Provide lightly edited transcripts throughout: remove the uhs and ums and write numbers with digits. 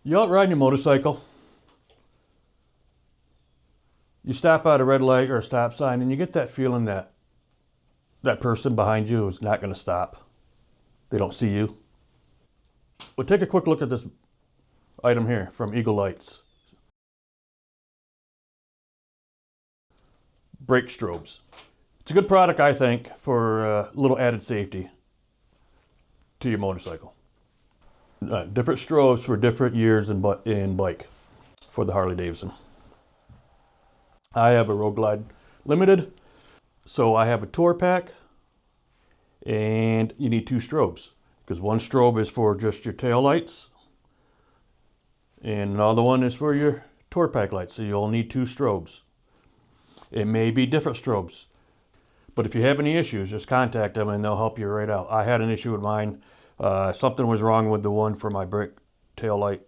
You out riding your motorcycle, you stop at a red light or a stop sign, and you get that feeling that that person behind you is not going to stop. They don't see you. Well, take a quick look at this item here from Eagle Lights. Brake strobes. It's a good product, I think, for a little added safety to your motorcycle. Different strobes for different years in bike for the Harley Davidson. I have a Road Glide Limited, so I have a tour pack, and you need two strobes because one strobe is for just your tail lights, and another one is for your tour pack lights. So you'll need two strobes. It may be different strobes, but if you have any issues, just contact them and they'll help you right out. I had an issue with mine. Something was wrong with the one for my brake tail light.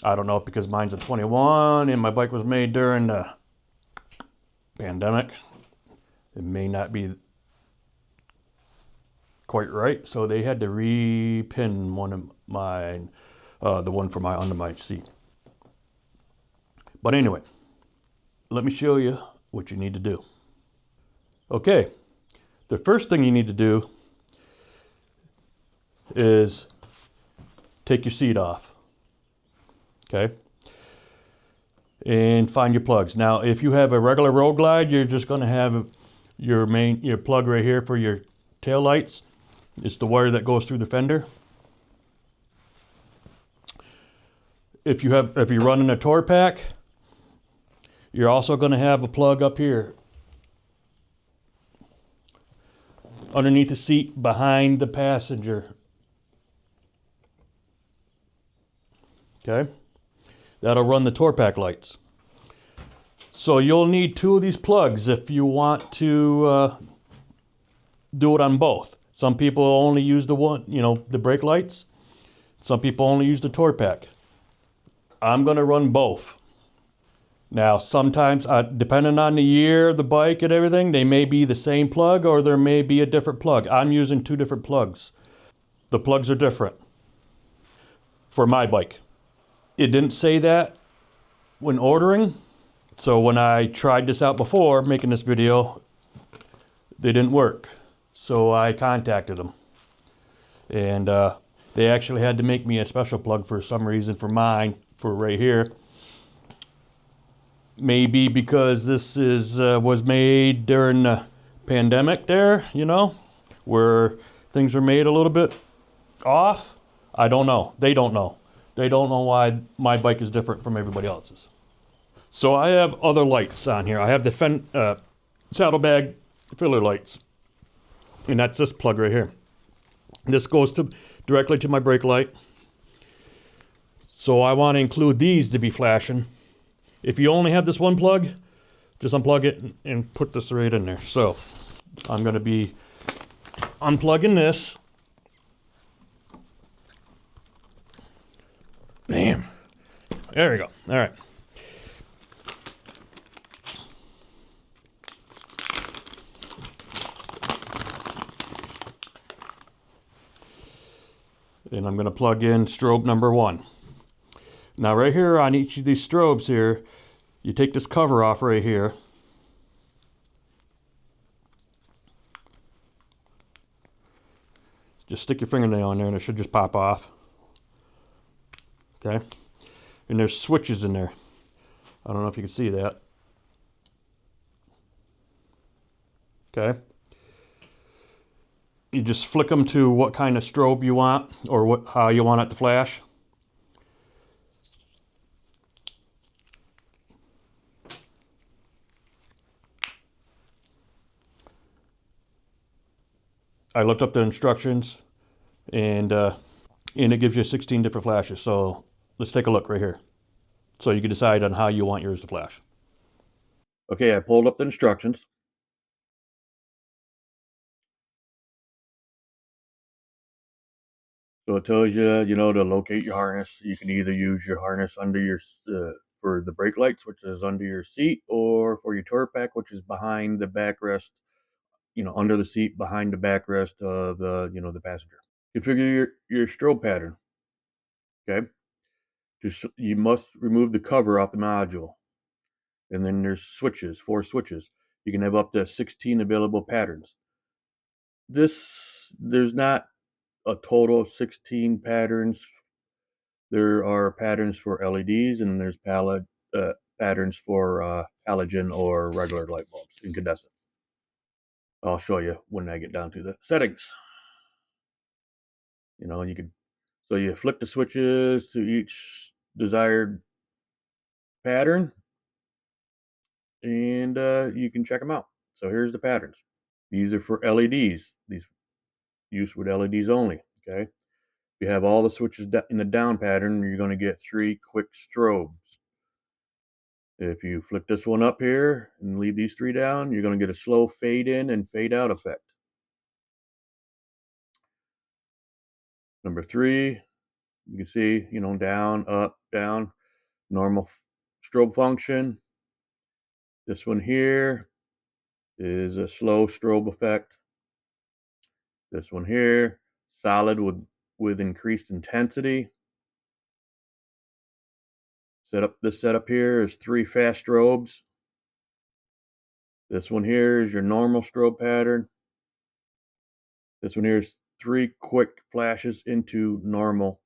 I don't know if because mine's a 21 and my bike was made during the pandemic. It may not be quite right, so they had to repin one of mine, the one for my under my seat. But anyway, let me show you what you need to do. Okay, the first thing you need to do is take your seat off. Okay, and find your plugs. Now, if you have a regular Road Glide, you're just going to have your plug right here for your tail lights. It's the wire that goes through the fender. If you're running a tour pack, you're also going to have a plug up here underneath the seat behind the passenger. Okay, that'll run the tour pack lights. So you'll need two of these plugs if you want to do it on both. Some people only use the one, the brake lights. Some people only use the tour pack. I'm going to run both. Now, sometimes, depending on the year, the bike and everything, they may be the same plug or there may be a different plug. I'm using two different plugs. The plugs are different for my bike. It didn't say that when ordering. So when I tried this out before, making this video, they didn't work. So I contacted them. And they actually had to make me a special plug for some reason for mine, for right here. Maybe because this was made during the pandemic there, where things were made a little bit off. I don't know. They don't know. They don't know why my bike is different from everybody else's. So I have other lights on here. I have the saddlebag filler lights. And that's this plug right here. This goes directly to my brake light. So I want to include these to be flashing. If you only have this one plug, just unplug it and put this right in there. So I'm going to be unplugging this. Bam. There we go. All right. And I'm going to plug in strobe number 1. Now right here on each of these strobes here, you take this cover off right here. Just stick your fingernail in there and it should just pop off. Okay? And there's switches in there. I don't know if you can see that. Okay? You just flick them to what kind of strobe you want or how you want it to flash. I looked up the instructions and it gives you 16 different flashes. So let's take a look right here. So you can decide on how you want yours to flash. Okay, I pulled up the instructions. So it tells you, to locate your harness. You can either use your harness under your for the brake lights, which is under your seat, or for your tour pack, which is behind the backrest, under the seat, behind the backrest of the passenger. Configure your strobe pattern. Okay. You must remove the cover off the module. And then there's switches, 4 switches. You can have up to 16 available patterns. There's not a total of 16 patterns. There are patterns for LEDs, and there's patterns for halogen or regular light bulbs, incandescent. I'll show you when I get down to the settings. So you flick the switches to each desired pattern, and you can check them out. So here's the patterns. These are for LEDs. These use with LEDs only. Okay. If you have all the switches in the down pattern, you're going to get 3 quick strobes. If you flick this one up here and leave these 3 down, you're going to get a slow fade in and fade out effect. Number 3, you can see, down, up, down, normal strobe function. This one here is a slow strobe effect. This one here, solid with increased intensity. This setup here is 3 fast strobes. This one here is your normal strobe pattern. This one here is 3 quick flashes into 2 normal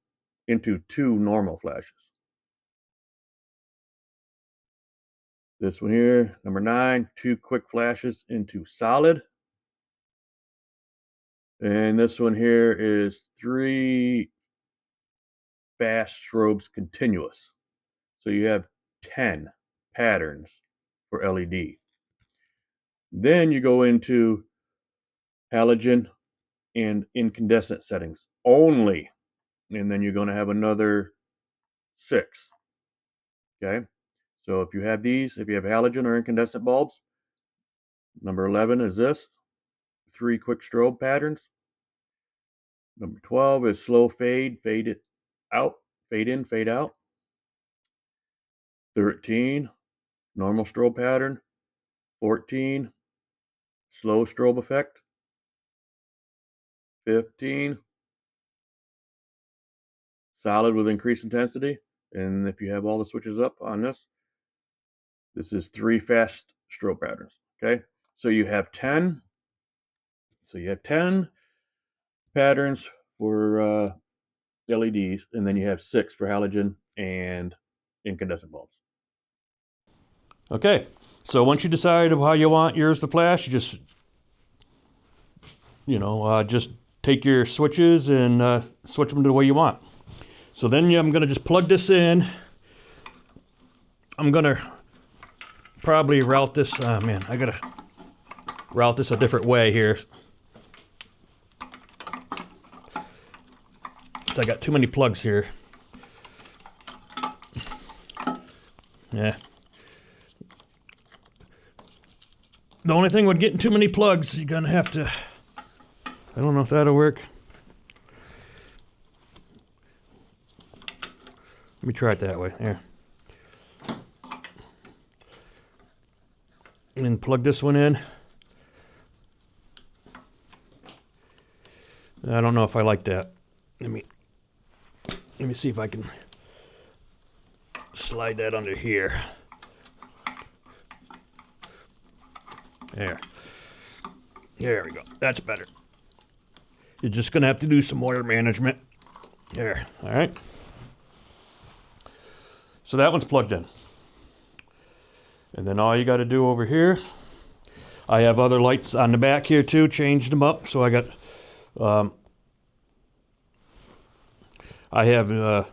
flashes. This one here, number 9, 2 quick flashes into solid. And this one here is 3 fast strobes continuous. So you have 10 patterns for LED. Then you go into halogen and incandescent settings only. And then you're going to have another 6. Okay. So if you have halogen or incandescent bulbs, number 11 is this, 3 quick strobe patterns. Number 12 is slow fade it out, fade in, fade out. 13, normal strobe pattern. 14, slow strobe effect. 15, solid with increased intensity. And if you have all the switches up on this is 3 fast strobe patterns. Okay, so you have 10. So you have 10 patterns for LEDs, and then you have 6 for halogen and incandescent bulbs. Okay, so once you decide how you want yours to flash, you just just take your switches and switch them to the way you want. So then I'm going to just plug this in. I'm going to probably route this. Oh man, I got to route this a different way here. So I got too many plugs here. Yeah. The only thing with getting too many plugs, you're going to have to, I don't know if that'll work. Let me try it that way. There. And then plug this one in. I don't know if I like that. Let me see if I can slide that under here. There we go. That's better. You're just going to have to do some wire management. There. All right. So that one's plugged in. And then all you got to do over here, I have other lights on the back here too, changed them up. So I got, I have,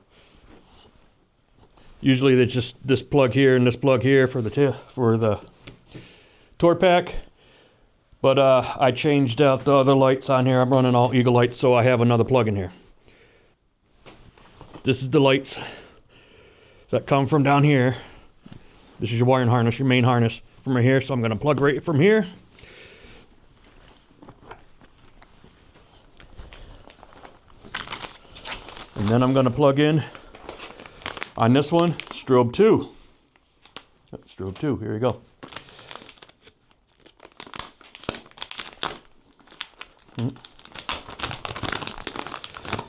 usually it's just this plug here and this plug here for the tour pack. But I changed out the other lights on here. I'm running all Eagle lights, so I have another plug in here. This is the lights that come from down here. This is your wiring harness, your main harness from right here. So I'm going to plug right from here. And then I'm going to plug in on this one, strobe 2. Strobe 2, here we go.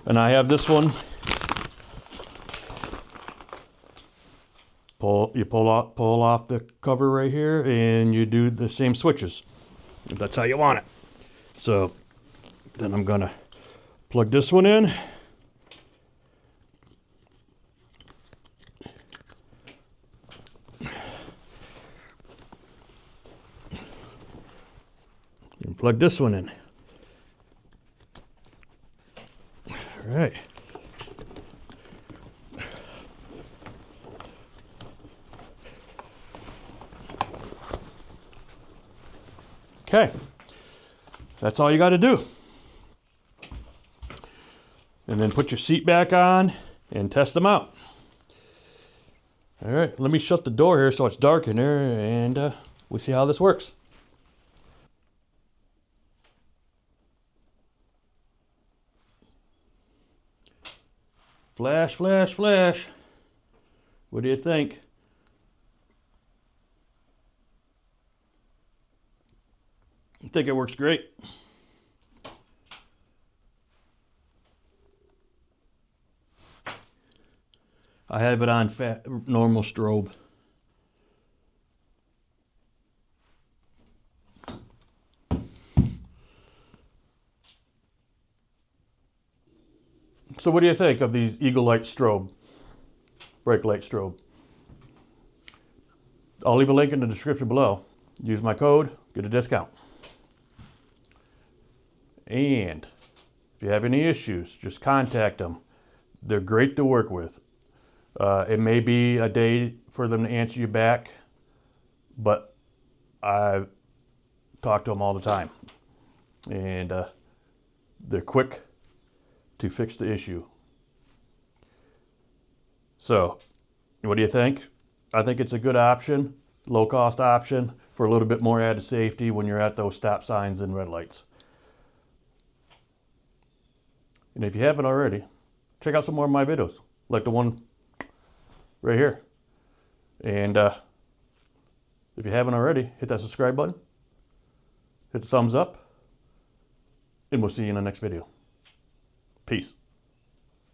And I have this one pull off the cover right here, and you do the same switches, if that's how you want it. So then I'm gonna plug this one in. And plug this one in. All right. Okay, that's all you got to do. And then put your seat back on and test them out. All right, let me shut the door here so it's dark in there, and we'll see how this works. Flash, flash, flash. What do you think? I think it works great. I have it on normal strobe. So what do you think of these Eagle Light strobe, brake light strobe? I'll leave a link in the description below. Use my code, get a discount. And if you have any issues, just contact them. They're great to work with. It may be a day for them to answer you back, but I talk to them all the time. And they're quick to fix the issue. So, what do you think? I think it's a good option, low cost option for a little bit more added safety when you're at those stop signs and red lights. And if you haven't already, check out some more of my videos, like the one right here. And if you haven't already, hit that subscribe button, hit the thumbs up, and we'll see you in the next video. Peace.